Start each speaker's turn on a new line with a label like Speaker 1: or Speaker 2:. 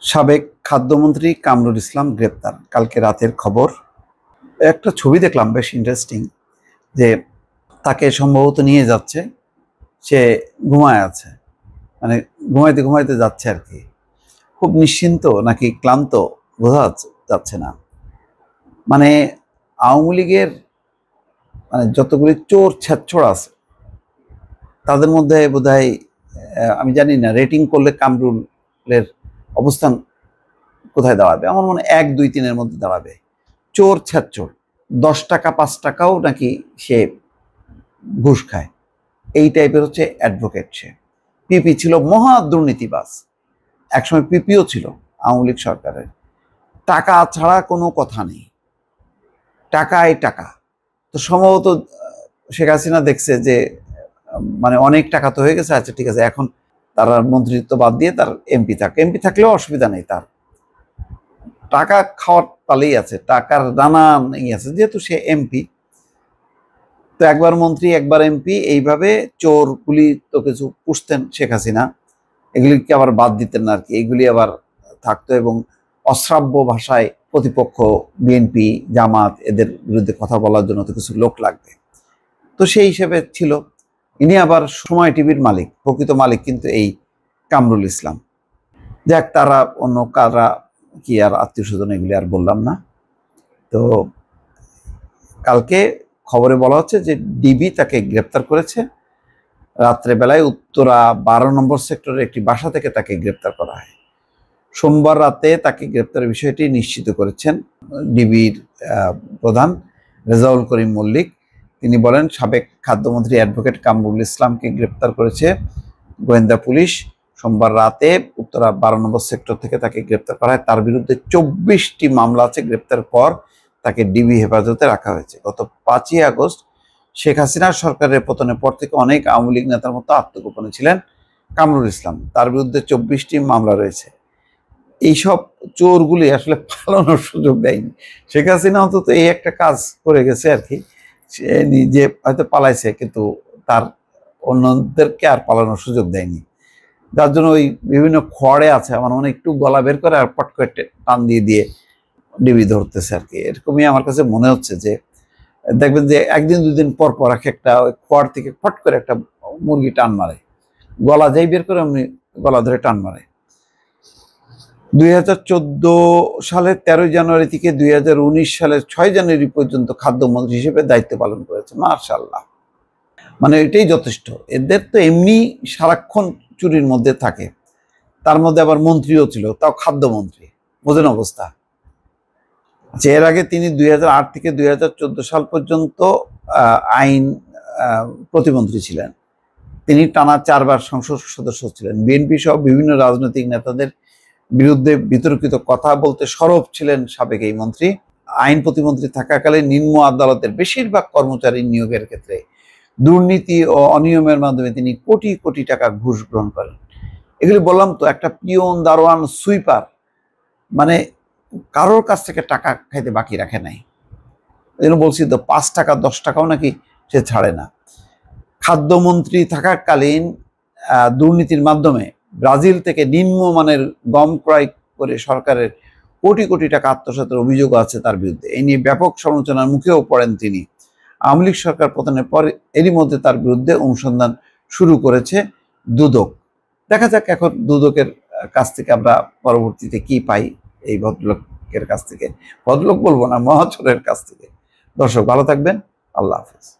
Speaker 1: সাবেক খাদ্যমন্ত্রী কামরুল ইসলাম গ্রেপ্তার। কালকে রাতের খবর। একটা ছবি দেখলাম, বেশ ইন্টারেস্টিং, যে তাকে সম্ভবত নিয়ে যাচ্ছে, সে ঘুমায় আছে, মানে ঘুমাইতে ঘুমাইতে যাচ্ছে আর কি। খুব নিশ্চিন্ত নাকি ক্লান্ত বোঝা যাচ্ছে না। মানে আওয়ামী লীগের মানে যতগুলি চোর ছেচ্ছড় আছে তাদের মধ্যে বোধহয় আমি জানি না রেটিং করলে কামরুলের অবস্থান কোথায় দাঁড়াবে। আমার মনে হয় 1, 2, 3-এর মধ্যে দাঁড়াবে। চোর ছেচ্ছর, 10 টাকা 5 টাকাও নাকি সে ঘুষ খায়, এই টাইপের হচ্ছে অ্যাডভোকেট সে। পিপি ছিল মহা দুর্নীতিবাজ, একসময় পিপিও ছিল আওয়ামী লীগ সরকারের। টাকা ছাড়া কোনো কথা নেই, টাকায় টাকা। তো সম্ভবত শেখ হাসিনা দেখছে যে মানে অনেক টাকা তো হয়ে গেছে, আচ্ছা ঠিক আছে, এখন তার মন্ত্রিত্ব বাদ দিয়ে তার এমপি থাকলেও অসুবিধা নেই, তার টাকা খাওয়ার তালেই আছে, টাকার দানা আছে, যেহেতু সে এমপি। তো একবার মন্ত্রী একবার এমপি, এইভাবে চোরগুলি তো কিছু পুষতেন শেখ হাসিনা, এগুলিকে আবার বাদ দিতেন না আর কি, এগুলি আবার থাকতো। এবং অশ্রাব্য ভাষায় প্রতিপক্ষ বিএনপি জামাত এদের বিরুদ্ধে কথা বলার জন্য তো কিছু লোক লাগবে, তো সেই হিসেবে ছিল। ইনি আবার সময় টিভির মালিক, প্রকৃত মালিক কিন্তু এই কামরুল ইসলাম। যাক, তারা অন্য কারা কি আর আত্মীয় স্বজন এগুলি আর বললাম না। তো কালকে খবরে বলা হচ্ছে যে ডিবি তাকে গ্রেপ্তার করেছে রাত্রেবেলায়, উত্তরা 12 নম্বর সেক্টরের একটি বাসা থেকে তাকে গ্রেপ্তার করা হয়। সোমবার রাতে তাকে গ্রেপ্তারের বিষয়টি নিশ্চিত করেছেন ডিবির প্রধান রেজাউল করিম মল্লিক। তিনি বলেন, সাবেক খাদ্যমন্ত্রী অ্যাডভোকেট কামরুল ইসলামকে গ্রেপ্তার করেছে গোয়েন্দা পুলিশ। সোমবার রাতে উত্তরা 12 নম্বর সেক্টর থেকে তাকে গ্রেপ্তার করা হয়। তার বিরুদ্ধে 24টি মামলা আছে। গ্রেপ্তার পর তাকে ডিবি হেফাজতে রাখা হয়েছে। গত 5ই আগস্ট শেখ হাসিনার সরকারের পতনের পর থেকে অনেক আওয়ামী লীগ নেতার মতো আত্মগোপনে ছিলেন কামরুল ইসলাম। তার বিরুদ্ধে 24টি মামলা রয়েছে। এইসব চোরগুলি আসলে পালানোর সুযোগ দেয়নি। শেখ হাসিনা অন্তত এই একটা কাজ করে গেছে আর কি, সে নিজে হয়তো পালাইছে কিন্তু তার অন্যদেরকে আর পালানোর সুযোগ দেয়নি, যার জন্য ওই বিভিন্ন খড়ে আছে, আমার মনে একটু গলা বের করে আর পট করে টান দিয়ে দিয়ে ডিবি ধরতেছে আর কি। এরকমই আমার কাছে মনে হচ্ছে যে দেখবেন যে 1-2 দিন পর পর একটা ওই খড় থেকে ফট করে একটা মুরগি টান মারে, গলা যাই বের করে এমনি গলা ধরে টান মারে। 2014 সালের 13 জানুয়ারি থেকে 2019 সালের 6 জানুয়ারি পর্যন্ত খাদ্যমন্ত্রী হিসেবে দায়িত্ব পালন করেছে। মাশাআল্লাহ, মানে এটাই যথেষ্ট। এদের তো এমনি সারাক্ষণ চুরির মধ্যে থাকে, তার মধ্যে আবার মন্ত্রীও ছিল, তাও খাদ্যমন্ত্রী, বোঝেন অবস্থা। আচ্ছা, এর আগে তিনি 2008 থেকে 2014 সাল পর্যন্ত আইন প্রতিমন্ত্রী ছিলেন। তিনি টানা 4বার সংসদ সদস্য ছিলেন। বিএনপি সহ বিভিন্ন রাজনৈতিক নেতাদের বিরুদ্ধে বিতর্কিত কথা বলতে সরব ছিলেন সাবেক এই মন্ত্রী। আইন প্রতিমন্ত্রী থাকাকালে নিম্ন আদালতের বেশিরভাগ কর্মচারী নিয়োগের ক্ষেত্রে দুর্নীতি ও অনিয়মের মাধ্যমে তিনি কোটি কোটি টাকা ঘুষ গ্রহণ করেন। এগুলি বললাম তো, একটা পিয়ন, দারোয়ান, সুইপার, মানে কারোর কাছ থেকে টাকা খাইতে বাকি রাখে নাই। এই জন্য বলছি তো, 5 টাকা 10 টাকাও নাকি সে ছাড়ে না। খাদ্যমন্ত্রী থাকাকালীন দুর্নীতির মাধ্যমে ব্রাজিল থেকে নিম্নমানের গম ক্রয় করে সরকারের কোটি কোটি টাকা আত্মসাতের অভিযোগ আছে তার বিরুদ্ধে। এই নিয়ে ব্যাপক সমালোচনার মুখেও পড়েন তিনি। আওয়ামী লীগ সরকার পতনের পর এরই মধ্যে তার বিরুদ্ধে অনুসন্ধান শুরু করেছে দুদক। দেখা যাক এখন দুদকের কাছ থেকে আমরা পরবর্তীতে কি পাই এই ভদ্রলোকের কাছ থেকে। ভদ্রলোক বলবো না, মহাচরের কাছ থেকে। দর্শক ভালো থাকবেন, আল্লাহ হাফেজ।